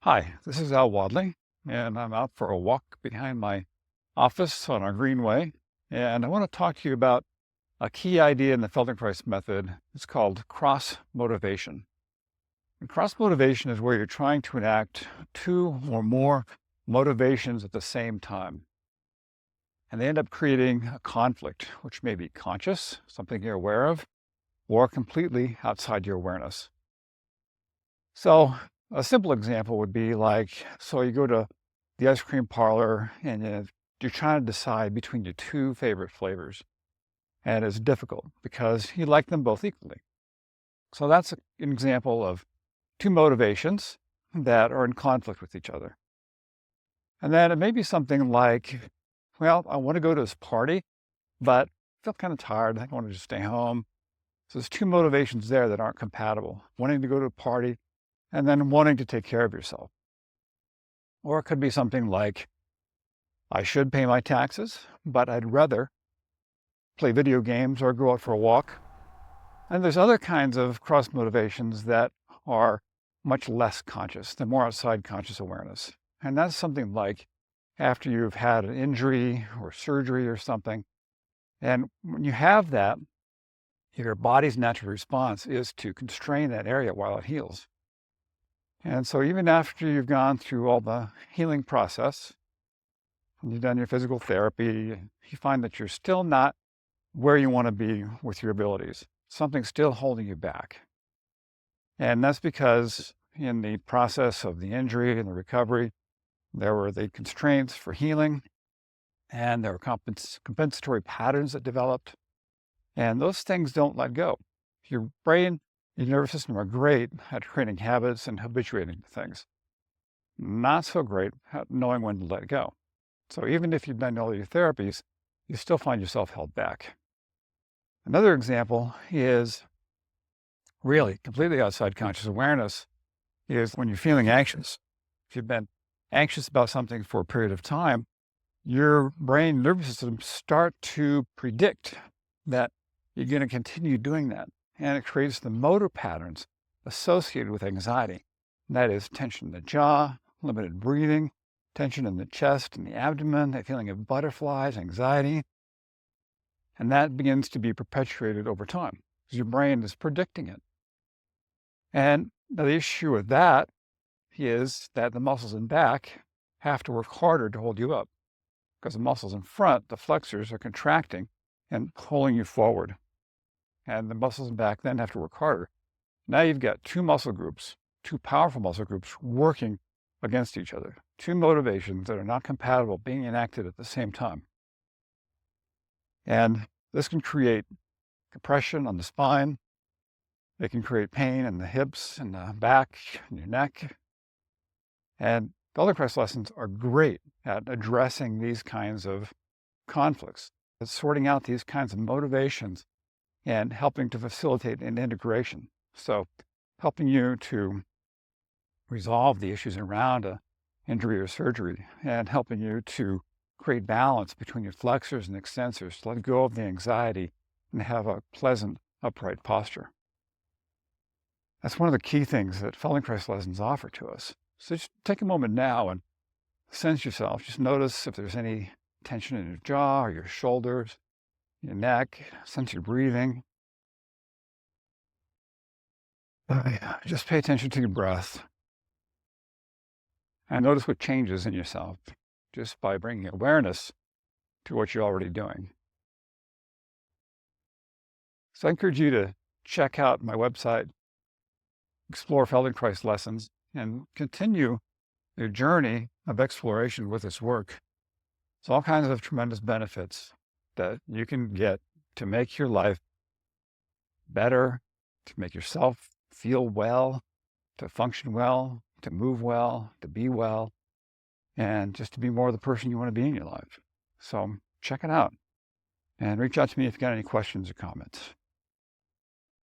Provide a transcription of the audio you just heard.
Hi, this is Al Wadley, and I'm out for a walk behind my office on our greenway. And I want to talk to you about a key idea in the Feldenkrais method. It's called cross motivation. And cross motivation is where you're trying to enact two or more motivations at the same time. And they end up creating a conflict, which may be conscious, something you're aware of, or completely outside your awareness. So a simple example would be like, so you go to the ice cream parlor and you're trying to decide between your two favorite flavors. And it's difficult because you like them both equally. So that's an example of two motivations that are in conflict with each other. And then it may be something like, well, I want to go to this party, but I feel kind of tired. I think I want to just stay home. So there's two motivations there that aren't compatible. Wanting to go to a party and then wanting to take care of yourself. Or it could be something like, I should pay my taxes, but I'd rather play video games or go out for a walk. And there's other kinds of cross motivations that are much less conscious. They're more outside conscious awareness. And that's something like after you've had an injury or surgery or something. And when you have that, your body's natural response is to constrain that area while it heals. And so even after you've gone through all the healing process, and you've done your physical therapy, you find that you're still not where you want to be with your abilities. Something's still holding you back. And that's because in the process of the injury and the recovery, there were the constraints for healing, and there were compensatory patterns that developed. And those things don't let go. Your brain, your nervous system are great at creating habits and habituating to things. Not so great at knowing when to let go. So even if you've done all your therapies, you still find yourself held back. Another example is really completely outside conscious awareness is when you're feeling anxious. If you've been anxious about something for a period of time, your brain nervous system start to predict that you're going to continue doing that. And it creates the motor patterns associated with anxiety. And that is tension in the jaw, limited breathing, tension in the chest and the abdomen, that feeling of butterflies, anxiety. And that begins to be perpetuated over time because your brain is predicting it. And the issue with that is that the muscles in back have to work harder to hold you up because the muscles in front, the flexors, are contracting and pulling you forward. And the muscles in back then have to work harder. Now you've got two muscle groups, two powerful muscle groups working against each other, two motivations that are not compatible being enacted at the same time. And this can create compression on the spine. It can create pain in the hips and the back and your neck. And Feldenkrais lessons are great at addressing these kinds of conflicts, at sorting out these kinds of motivations and helping to facilitate an integration. So helping you to resolve the issues around an injury or surgery and helping you to create balance between your flexors and extensors, to let go of the anxiety and have a pleasant, upright posture. That's one of the key things that Feldenkrais lessons offer to us. So just take a moment now and sense yourself. Just notice if there's any tension in your jaw or your shoulders, your neck, sense your breathing. Just pay attention to your breath and notice what changes in yourself just by bringing awareness to what you're already doing. So I encourage you to check out my website, explore Feldenkrais lessons, and continue your journey of exploration with this work. It's all kinds of tremendous benefits that you can get to make your life better, to make yourself feel well, to function well, to move well, to be well, and just to be more the person you want to be in your life. So check it out and reach out to me if you've got any questions or comments.